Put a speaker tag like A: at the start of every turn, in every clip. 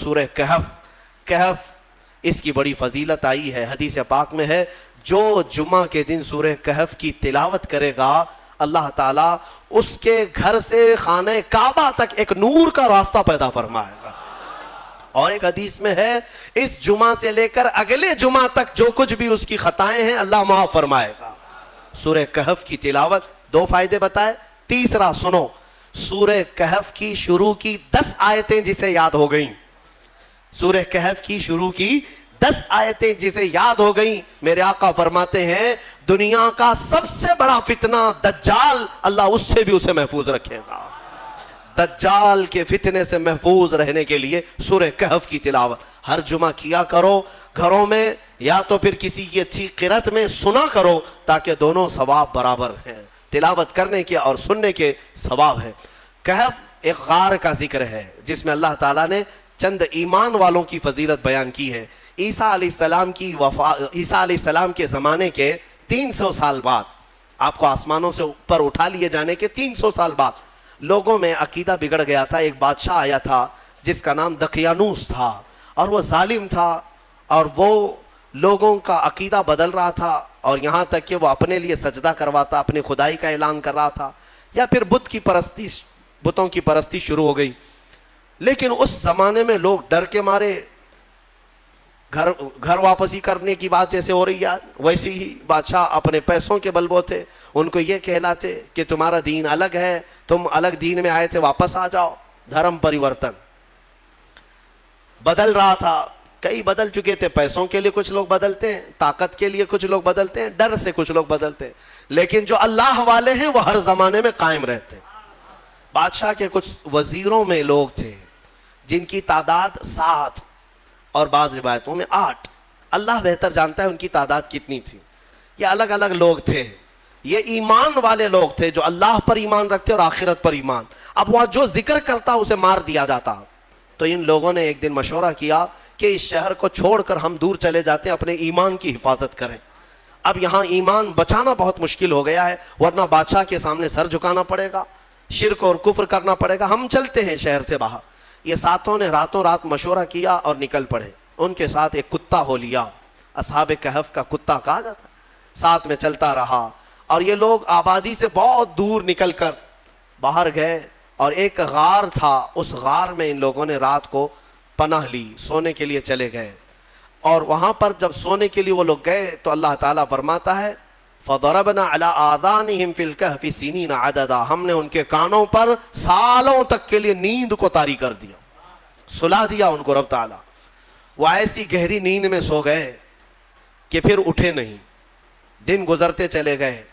A: سورہ کہف اس کی بڑی فضیلت آئی ہے، حدیث پاک میں ہے جو جمعہ کے دن سورہ کہف کی تلاوت کرے گا اللہ تعالیٰ اس کے گھر سے خانہ کعبہ تک ایک نور کا راستہ پیدا فرمائے گا۔ اور ایک حدیث میں ہے اس جمعہ سے لے کر اگلے جمعہ تک جو کچھ بھی اس کی خطائیں ہیں اللہ معاف فرمائے گا۔ سورہ کہف کی تلاوت، 2 فائدے بتائے۔ تیسرا سنو، سورہ کہف کی شروع کی 10 آیتیں جسے یاد ہو گئیں، سورہ کہف کی شروع کی 10 آیتیں جسے یاد ہو گئیں، میرے آقا فرماتے ہیں دنیا کا سب سے بڑا فتنہ دجال، اللہ اس سے بھی اسے محفوظ رکھے گا۔ دجال کے فتنے سے محفوظ رہنے کے لیے سورہ کہف کی تلاوت ہر جمعہ کیا کرو، گھروں میں یا تو پھر کسی کی اچھی قرأت میں سنا کرو، تاکہ دونوں ثواب برابر ہیں، تلاوت کرنے کے اور سننے کے ثواب ہے۔ کہف ایک غار کا ذکر ہے جس میں اللہ تعالیٰ نے چند ایمان والوں کی فضیلت بیان کی ہے۔ عیسیٰ علیہ السلام کے زمانے کے 300 سال بعد، آپ کو آسمانوں سے اوپر اٹھا لیے جانے کے 300 سال بعد لوگوں میں عقیدہ بگڑ گیا تھا۔ ایک بادشاہ آیا تھا جس کا نام دقیانوس تھا، اور وہ ظالم تھا، اور وہ لوگوں کا عقیدہ بدل رہا تھا، اور یہاں تک کہ وہ اپنے لیے سجدہ کرواتا، اپنی خدائی کا اعلان کر رہا تھا، یا پھر بتوں کی پرستی شروع ہو گئی۔ لیکن اس زمانے میں لوگ ڈر کے مارے گھر واپسی کرنے کی بات جیسے ہو رہی ہے ویسی ہی بادشاہ اپنے پیسوں کے بل بوتے ان کو یہ کہلاتے کہ تمہارا دین الگ ہے، تم الگ دین میں آئے تھے، واپس آ جاؤ۔ دھرم پریورتن بدل رہا تھا، کئی بدل چکے تھے، پیسوں کے لیے کچھ لوگ بدلتے ہیں، طاقت کے لیے کچھ لوگ بدلتے ہیں، ڈر سے کچھ لوگ بدلتے ہیں، لیکن جو اللہ والے ہیں وہ ہر زمانے میں قائم رہتے ہیں۔ بادشاہ کے کچھ وزیروں میں لوگ تھے جن کی تعداد 7 اور بعض روایتوں میں 8، اللہ بہتر جانتا ہے ان کی تعداد کتنی تھی۔ یہ الگ الگ لوگ تھے، یہ ایمان والے لوگ تھے جو اللہ پر ایمان رکھتے اور آخرت پر ایمان۔ اب وہاں جو ذکر کرتا اسے مار دیا جاتا۔ تو ان لوگوں نے ایک دن مشورہ کیا کہ اس شہر کو چھوڑ کر ہم دور چلے جاتے ہیں، اپنے ایمان کی حفاظت کریں۔ اب یہاں ایمان بچانا بہت مشکل ہو گیا ہے، ورنہ بادشاہ کے سامنے سر جھکانا پڑے گا، شرک اور کفر کرنا پڑے گا، ہم چلتے ہیں شہر سے باہر۔ یہ ساتوں نے راتوں رات مشورہ کیا اور نکل پڑے۔ ان کے ساتھ ایک کتا ہو لیا، اصحاب کہف کا کتا کہا جاتا، ساتھ میں چلتا رہا، اور یہ لوگ آبادی سے بہت دور نکل کر باہر گئے، اور ایک غار تھا، اس غار میں ان لوگوں نے رات کو پناہ لی، سونے کے لیے چلے گئے۔ اور وہاں پر جب سونے کے لیے وہ لوگ گئے تو اللہ تعالیٰ فرماتا ہے فَضَرَبْنَا عَلَىٰ آذَانِهِمْ فِي الْكَهْفِ سِنِينَ عَدَدًا، ہم نے ان کے کانوں پر سالوں تک کے لیے نیند کو طاری کر دیا، سلا دیا ان کو رب تعالیٰ۔ وہ ایسی گہری نیند میں سو گئے کہ پھر اٹھے نہیں، دن گزرتے چلے گئے۔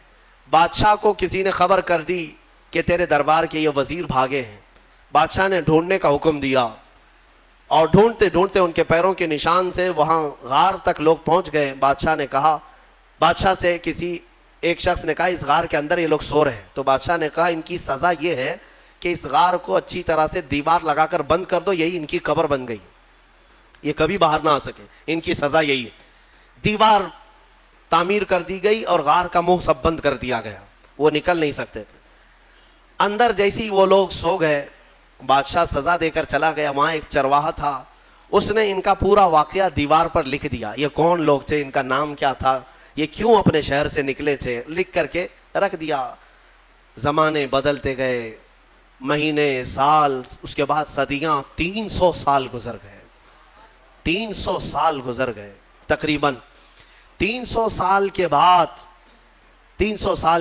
A: بادشاہ کو کسی نے خبر کر دی کہ تیرے دربار کے یہ وزیر بھاگے ہیں۔ بادشاہ نے ڈھونڈنے کا حکم دیا، اور ڈھونڈتے ڈھونڈتے ان کے پیروں کے نشان سے وہاں غار تک لوگ پہنچ گئے۔ بادشاہ سے کسی ایک شخص نے کہا اس غار کے اندر یہ لوگ سو رہے ہیں۔ تو بادشاہ نے کہا ان کی سزا یہ ہے کہ اس غار کو اچھی طرح سے دیوار لگا کر بند کر دو، یہی ان کی قبر بن گئی، یہ کبھی باہر نہ آ سکے، ان کی سزا یہی ہے۔ دیوار تعمیر کر دی گئی اور غار کا منہ سب بند کر دیا گیا، وہ نکل نہیں سکتے تھے۔ اندر جیسی وہ لوگ سو گئے، بادشاہ سزا دے کر چلا گیا۔ وہاں ایک چرواہا تھا، اس نے ان کا پورا واقعہ دیوار پر لکھ دیا، یہ کون لوگ تھے، ان کا نام کیا تھا، یہ کیوں اپنے شہر سے نکلے تھے، لکھ کر کے رکھ دیا۔ زمانے بدلتے گئے، مہینے، سال، اس کے بعد صدیاں، 300 سال گزر گئے، 300 سال گزر گئے تقریباً۔ 300 سال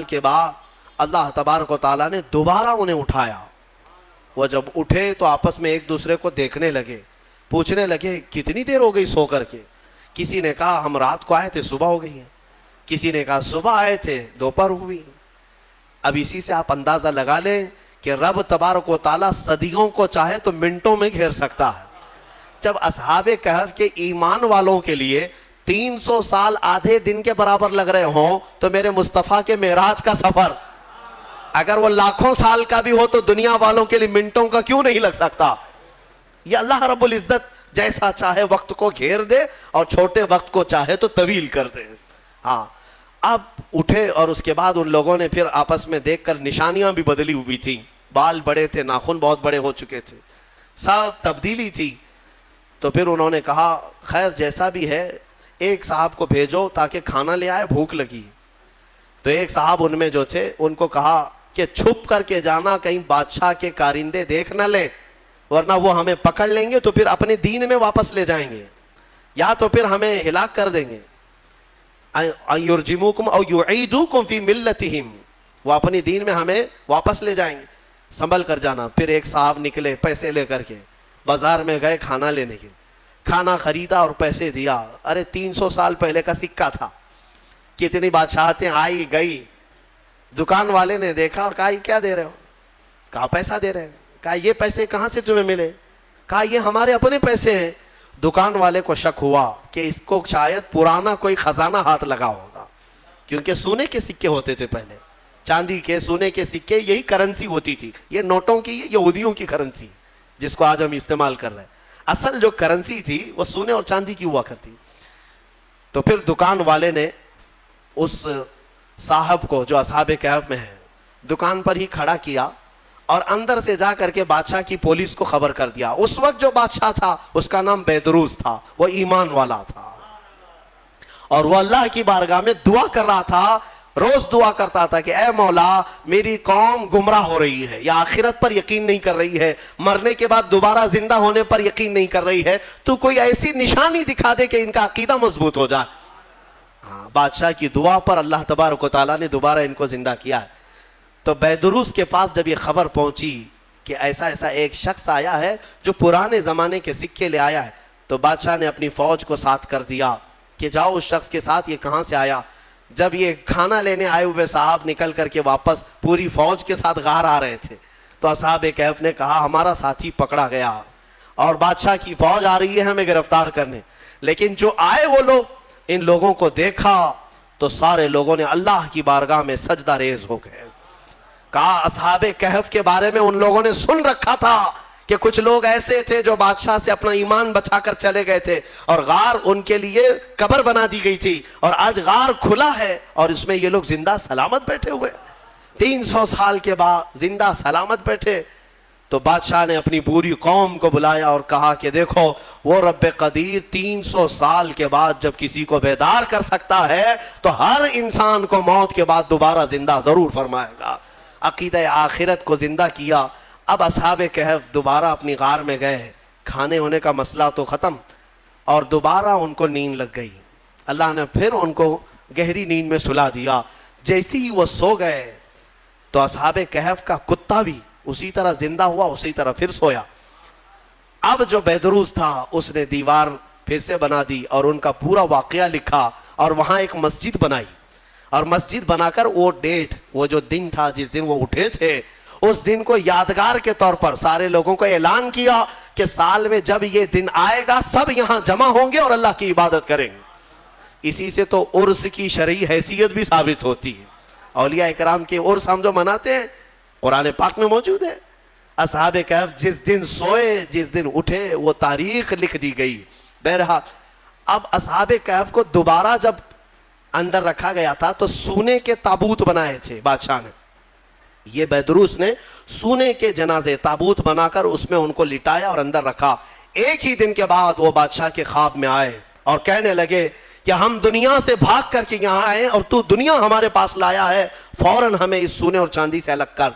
A: کے بعد اللہ تبارک و تعالیٰ نے دوبارہ انہیں اٹھایا۔ وہ جب اٹھے تو آپس میں ایک دوسرے کو دیکھنے لگے، پوچھنے لگے کتنی دیر ہو گئی سو کر کے۔ کسی نے کہا ہم رات کو آئے تھے صبح ہو گئی ہے، کسی نے کہا صبح آئے تھے دوپہر ہوئی۔ اب اسی سے آپ اندازہ لگا لیں کہ رب تبارک و تعالیٰ صدیوں کو چاہے تو منٹوں میں گھیر سکتا ہے۔ جب اصحاب کہف کے ایمان والوں کے لیے 300 سال آدھے دن کے برابر لگ رہے ہوں تو میرے مصطفیٰ کے معراج کا سفر اگر وہ لاکھوں سال کا بھی ہو تو دنیا والوں کے لیے منٹوں کا کیوں نہیں لگ سکتا؟ یہ اللہ رب العزت جیسا چاہے وقت کو گھیر دے اور چھوٹے وقت کو چاہے تو طویل کر دے۔ ہاں، اب اٹھے اور اس کے بعد ان لوگوں نے پھر آپس میں دیکھ کر نشانیاں بھی بدلی ہوئی تھیں، بال بڑے تھے، ناخن بہت بڑے ہو چکے تھے، سب تبدیلی تھی۔ تو پھر انہوں نے کہا خیر جیسا بھی ہے ایک صاحب کو بھیجو تاکہ کھانا لے آئے، بھوک لگی۔ تو ایک صاحب ان میں جو تھے ان کو کہا کہ چھپ کر کے جانا، کہیں بادشاہ کے کارندے دیکھ نہ لیں، ورنہ وہ ہمیں پکڑ لیں گے تو پھر اپنے دین میں واپس لے جائیں گے، یا تو پھر ہمیں ہلاک کر دیں گے۔ یرجموکم او یعیدوکم فی ملتہم، وہ اپنی دین میں ہمیں واپس لے جائیں گے، سنبھل کر جانا۔ پھر ایک صاحب نکلے پیسے لے کر کے، بازار میں گئے کھانا لینے کے، کھانا خریدا اور پیسے دیا۔ ارے 300 سال پہلے کا سکہ تھا، کتنی بادشاہتیں آئی گئی۔ دکان والے نے دیکھا اور کہا یہ کیا دے رہے ہو؟ کہا پیسہ دے رہے ہیں۔ کہا یہ پیسے کہاں سے تمہیں ملے؟ کہا یہ ہمارے اپنے پیسے ہیں۔ دکان والے کو شک ہوا کہ اس کو شاید پرانا کوئی خزانہ ہاتھ لگا ہوگا، کیونکہ سونے کے سکے ہوتے تھے پہلے، چاندی کے سونے کے سکے، یہی کرنسی ہوتی تھی۔ یہ نوٹوں کی، یہ یہودیوں کی کرنسی جس کو آج ہم استعمال کر رہے ہیں، اصل جو کرنسی تھی وہ سونے اور چاندی کی ہوا کرتی۔ تو پھر دکان والے نے اس صاحب کو جو اصحاب کہف میں ہے دکان پر ہی کھڑا کیا اور اندر سے جا کر کے بادشاہ کی پولیس کو خبر کر دیا۔ اس وقت جو بادشاہ تھا اس کا نام بیدروس تھا، وہ ایمان والا تھا اور وہ اللہ کی بارگاہ میں دعا کر رہا تھا، روز دعا کرتا تھا کہ اے مولا میری قوم گمراہ ہو رہی ہے، یا آخرت پر یقین نہیں کر رہی ہے، مرنے کے بعد دوبارہ زندہ ہونے پر یقین نہیں کر رہی ہے، تو کوئی ایسی نشانی دکھا دے کہ ان کا عقیدہ مضبوط ہو جائے۔ ہاں، بادشاہ کی دعا پر اللہ تبارک و تعالیٰ نے دوبارہ ان کو زندہ کیا ہے۔ تو بیدروس کے پاس جب یہ خبر پہنچی کہ ایسا ایسا ایک شخص آیا ہے جو پرانے زمانے کے سکے لے آیا ہے، تو بادشاہ نے اپنی فوج کو ساتھ کر دیا کہ جاؤ اس شخص کے ساتھ، یہ کہاں سے آیا۔ جب یہ کھانا لینے آئے ہوئے صاحب نکل کر کے واپس پوری فوج کے ساتھ غار آ رہے تھے، تو اصحاب کہف نے کہا ہمارا ساتھی پکڑا گیا اور بادشاہ کی فوج آ رہی ہے ہمیں گرفتار کرنے۔ لیکن جو آئے وہ لوگ، ان لوگوں کو دیکھا تو سارے لوگوں نے اللہ کی بارگاہ میں سجدہ ریز ہو گئے۔ کہا اصحاب کہف کے بارے میں ان لوگوں نے سن رکھا تھا کہ کچھ لوگ ایسے تھے جو بادشاہ سے اپنا ایمان بچا کر چلے گئے تھے، اور غار ان کے لیے قبر بنا دی گئی تھی، اور آج غار کھلا ہے اور اس میں یہ لوگ زندہ سلامت بیٹھے ہوئے، 300 سال کے بعد زندہ سلامت بیٹھے۔ تو بادشاہ نے اپنی پوری قوم کو بلایا اور کہا کہ دیکھو وہ رب قدیر 300 سال کے بعد جب کسی کو بیدار کر سکتا ہے تو ہر انسان کو موت کے بعد دوبارہ زندہ ضرور فرمائے گا۔ عقیدہ آخرت کو زندہ کیا۔ اب اصحاب کہف دوبارہ اپنی غار میں گئے، کھانے ہونے کا مسئلہ تو ختم، اور دوبارہ ان کو نیند لگ گئی۔ اللہ نے پھر ان کو گہری نیند میں سلا دیا۔ جیسے ہی وہ سو گئے تو اصحاب کہف کا کتا بھی اسی طرح زندہ ہوا، اسی طرح پھر سویا۔ اب جو بیدروس تھا اس نے دیوار پھر سے بنا دی اور ان کا پورا واقعہ لکھا، اور وہاں ایک مسجد بنائی، اور مسجد بنا کر وہ ڈیٹ، وہ جو دن تھا جس دن وہ اٹھے تھے، اس دن کو یادگار کے طور پر سارے لوگوں کو اعلان کیا کہ سال میں جب یہ دن آئے گا سب یہاں جمع ہوں گے اور اللہ کی عبادت کریں گے۔ اسی سے تو عرس کی شرعی حیثیت بھی ثابت ہوتی ہے۔ اولیاء اکرام کے عرس ہم جو مناتے ہیں قرآن پاک میں موجود ہے۔ اصحاب کہف جس دن سوئے جس دن اٹھے وہ تاریخ لکھ دی گئی۔ بہرحال اب اصحاب کہف کو دوبارہ جب اندر رکھا گیا تھا تو سونے کے تابوت بنائے تھے بادشاہ نے، یہ بیدروس نے سونے کے جنازے تابوت بنا کر اس میں ان کو لٹایا اور اندر رکھا۔ ایک ہی دن کے بعد وہ بادشاہ کے خواب میں آئے اور کہنے لگے کہ ہم دنیا سے بھاگ کر کے یہاں آئے اور تو دنیا ہمارے پاس لایا ہے، فوراً ہمیں اس سونے اور چاندی سے الگ کر۔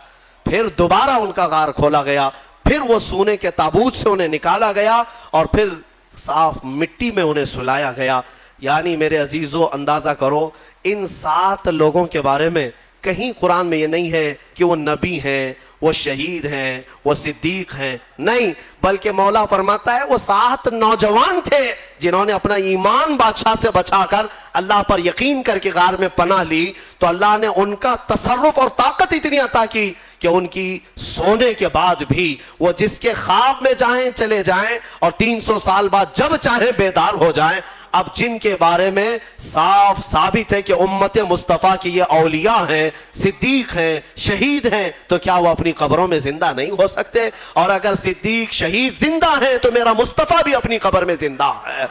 A: پھر دوبارہ ان کا غار کھولا گیا، پھر وہ سونے کے تابوت سے انہیں نکالا گیا اور پھر صاف مٹی میں انہیں سلایا گیا۔ یعنی میرے عزیزو اندازہ کرو ان 7 لوگوں کے بارے میں کہیں قرآن میں یہ نہیں ہے کہ وہ نبی ہیں، وہ شہید ہیں، وہ صدیق ہیں، نہیں، بلکہ مولا فرماتا ہے وہ 7 نوجوان تھے جنہوں نے اپنا ایمان بادشاہ سے بچا کر اللہ پر یقین کر کے غار میں پناہ لی، تو اللہ نے ان کا تصرف اور طاقت اتنی عطا کی کہ ان کی سونے کے بعد بھی وہ جس کے خواب میں جائیں چلے جائیں اور 300 سال بعد جب چاہیں بیدار ہو جائیں۔ اب جن کے بارے میں صاف ثابت ہے کہ امت مصطفیٰ کی یہ اولیاء ہیں، صدیق ہیں، شہید ہیں، تو کیا وہ اپنی قبروں میں زندہ نہیں ہو سکتے؟ اور اگر صدیق شہید زندہ ہیں تو میرا مصطفیٰ بھی اپنی قبر میں زندہ ہے۔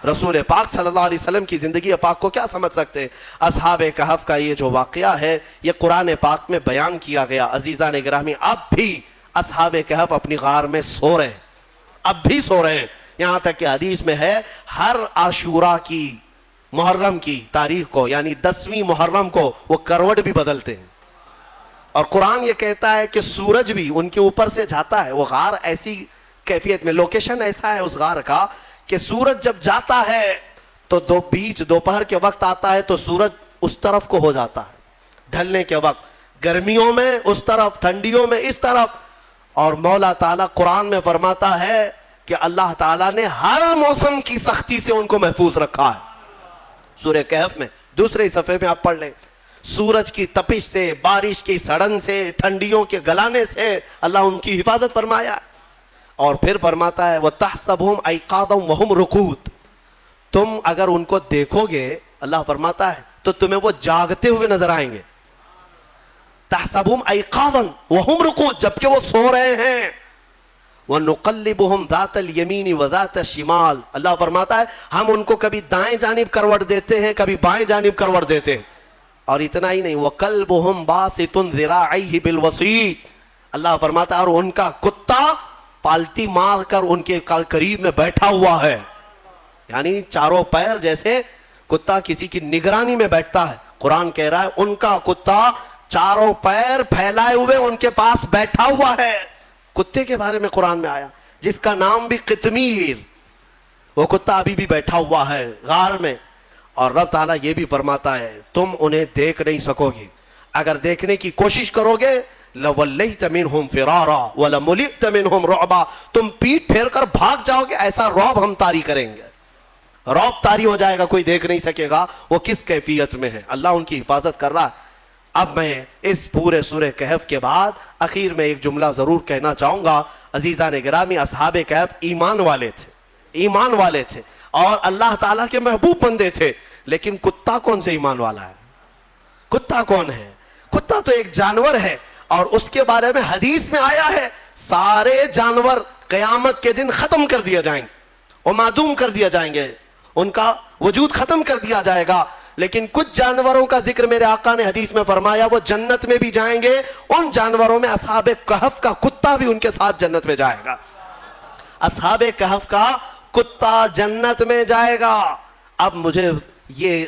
A: رسول پاک صلی اللہ علیہ وسلم کی زندگی پاک کو کیا سمجھ سکتے؟ اصحاب کہف کا یہ جو واقعہ ہے یہ قرآن پاک میں بیان کیا گیا۔ عزیزان گرامی اب بھی اصحاب کہف اپنی غار میں سو رہے ہیں، اب بھی سو رہے ہیں، یہاں تک کہ حدیث میں ہے ہر عاشورہ کی محرم کی تاریخ کو یعنی 10ویں محرم کو وہ کروٹ بھی بدلتے ہیں. اور قرآن یہ کہتا ہے کہ سورج بھی ان کے اوپر سے جاتا ہے. وہ غار ایسی کیفیت میں لوکیشن ایسا ہے اس غار کا کہ سورج جب جاتا ہے تو دوپہر کے وقت آتا ہے تو سورج اس طرف کو ہو جاتا ہے ڈھلنے کے وقت, گرمیوں میں اس طرف, ٹھنڈیوں میں اس طرف. اور مولا تعالیٰ قرآن میں فرماتا ہے کہ اللہ تعالیٰ نے ہر موسم کی سختی سے ان کو محفوظ رکھا ہے. سورہ کہف میں دوسرے صفحے میں آپ پڑھ لیں, سورج کی تپش سے, بارش کی سڑن سے, ٹھنڈیوں کے گلانے سے اللہ ان کی حفاظت فرمایا. اور پھر فرماتا ہے وَتَحْسَبُهُمْ أَيْقَاظًا وَهُمْ رُقُودٌ, تم اگر ان کو دیکھو گے اللہ فرماتا ہے تو تمہیں وہ جاگتے ہوئے نظر آئیں گے. تَحْسَبُهُمْ أَيْقَاظًا وَهُمْ رُقُودٌ, جبکہ وہ سو رہے ہیں. وَنُقَلِّبُهُمْ ذَاتَ الْيَمِينِ وَذَاتَ الشِّمَالِ, اللہ فرماتا ہے ہم ان کو کبھی دائیں جانب کروٹ دیتے ہیں, کبھی بائیں جانب کروٹ دیتے ہیں. اور اتنا ہی نہیں, وَقَلْبُهُمْ بَاسِطٌ ذِرَاعَيْهِ بِالْوَسِيطِ, اللہ فرماتا ہے اور ان کا کتا پالتی مار کر ان کے قریب میں بیٹھا ہوا ہے. یعنی چاروں پیر جیسے کتا کسی کی نگرانی میں بیٹھتا ہے. قرآن کہہ رہا ہے ان کا کتا چاروں پیر پھیلائے ہوئے ان کے پاس بیٹھا ہوا ہے. کتے کے بارے میں قرآن میں آیا جس کا نام بھی قطمیر, وہ کتا ابھی بھی بیٹھا ہوا ہے غار میں. اور رب تعالیٰ یہ بھی فرماتا ہے تم انہیں دیکھ نہیں سکو گے, اگر دیکھنے کی کوشش کرو گے لَوَلَّيْتَ مِنْهُمْ فِرَارًا وَلَمُلِئْتَ مِنْهُمْ رُعْبًا, تم پیٹ پھیر کر بھاگ جاؤ گے, ایسا رعب ہم طاری کریں گے. رعب طاری ہو جائے گا, کوئی دیکھ نہیں سکے گا وہ کس کیفیت میں ہے. اللہ ان کی حفاظت کر رہا ہے. اب میں اس پورے سورہ کہف کے بعد اخیر میں ایک جملہ ضرور کہنا چاہوں گا. عزیزان گرامی, اصحاب کہف ایمان والے تھے, ایمان والے تھے اور اللہ تعالیٰ کے محبوب بندے تھے. لیکن کتا کون سے ایمان والا ہے؟ کتا کون ہے؟ کتا تو ایک جانور ہے اور اس کے بارے میں حدیث میں آیا ہے سارے جانور قیامت کے دن ختم کر دیا جائیں گے اور معدوم کر دیا جائیں گے, ان کا وجود ختم کر دیا جائے گا. لیکن کچھ جانوروں کا ذکر میرے آقا نے حدیث میں فرمایا وہ جنت میں بھی جائیں گے. ان جانوروں میں اصحاب کہف کا کتا بھی ان کے ساتھ جنت میں جائے گا. اصحاب کہف کا کتا جنت میں جائے گا. اب مجھے یہ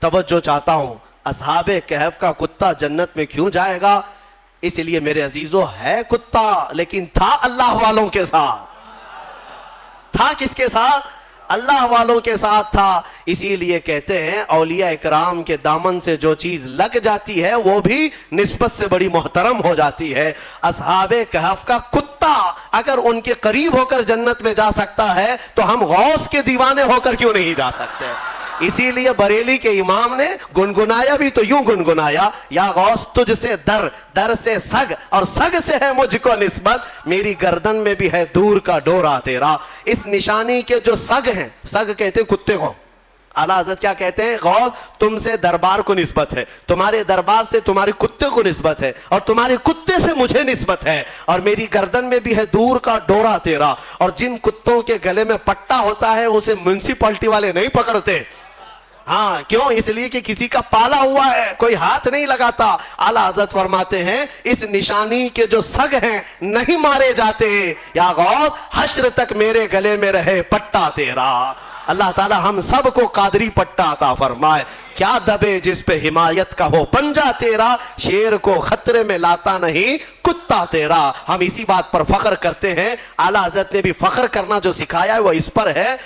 A: توجہ چاہتا ہوں, اصحاب کہف کا کتا جنت میں کیوں جائے گا؟ اس لیے میرے عزیزو ہے کتا لیکن تھا اللہ والوں کے ساتھ. تھا کس کے ساتھ؟ اللہ والوں کے ساتھ تھا. اسی لیے کہتے ہیں اولیاء اکرام کے دامن سے جو چیز لگ جاتی ہے وہ بھی نسبت سے بڑی محترم ہو جاتی ہے. اصحاب کہف کا کتا اگر ان کے قریب ہو کر جنت میں جا سکتا ہے تو ہم غوث کے دیوانے ہو کر کیوں نہیں جا سکتے؟ اسی لیے بریلی کے امام نے گنگنایا بھی تو یوں گنگنایا, یا غوث تجھ سے در, در سے سگ, اور سگ سے ہے مجھ کو نسبت, میری گردن میں بھی ہے دور کا ڈورا تیرا. اس نشانی کے جو سگ ہیں, سگ کہتے ہیں کتے کو, اعلیٰ حضرت کیا کہتے ہیں؟ غوث تم سے دربار کو نسبت ہے, تمہارے دربار سے تمہارے کتے کو نسبت ہے, اور تمہارے کتے سے مجھے نسبت ہے, اور میری گردن میں بھی ہے دور کا ڈورا تیرا. اور جن کتوں کے گلے میں پٹا ہوتا ہے اسے میونسپلٹی والے نہیں پکڑتے. ہاں کیوں؟ اس لیے کہ کسی کا پالا ہوا ہے, کوئی ہاتھ نہیں لگاتا. اعلیٰ حضرت فرماتے ہیں اس نشانی کے جو سگ ہیں نہیں مارے جاتے. یا غوث حشر تک میرے گلے میں رہے پٹا تیرا. اللہ تعالی ہم سب کو قادری پٹا عطا فرمائے. کیا دبے جس پہ حمایت کا ہو پنجہ تیرا, شیر کو خطرے میں لاتا نہیں کتا تیرا. ہم اسی بات پر فخر کرتے ہیں. اعلیٰ حضرت نے بھی فخر کرنا جو سکھایا ہے وہ اس پر ہے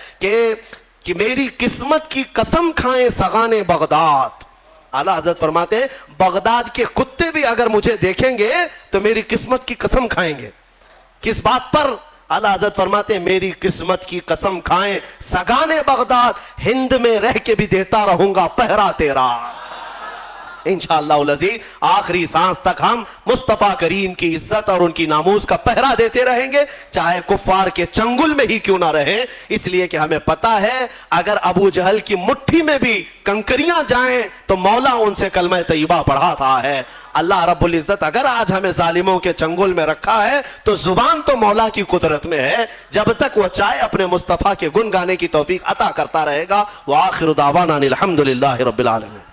A: کہ میری قسمت کی قسم کھائیں سغانے بغداد. اعلیٰ حضرت فرماتے ہیں بغداد کے کتے بھی اگر مجھے دیکھیں گے تو میری قسمت کی قسم کھائیں گے. کس بات پر؟ اعلیٰ حضرت فرماتے ہیں میری قسمت کی قسم کھائیں سگانے بغداد, ہند میں رہ کے بھی دیتا رہوں گا پہرا تیرا. انشاءاللہ العزیز آخری سانس تک ہم مصطفیٰ کریم کی عزت اور ان کی ناموس کا پہرا دیتے رہیں گے, چاہے کفار کے چنگل میں ہی کیوں نہ رہیں. اس لیے کہ ہمیں پتا ہے اگر ابو جہل کی مٹھی میں بھی کنکریاں جائیں تو مولا ان سے کلمہ طیبہ پڑھاتا ہے. اللہ رب العزت اگر آج ہمیں ظالموں کے چنگل میں رکھا ہے تو زبان تو مولا کی قدرت میں ہے, جب تک وہ چاہے اپنے مصطفیٰ کے گن گانے کی توفیق عطا کرتا رہے گا. وآخر دعوانا الحمدللہ رب العالمین.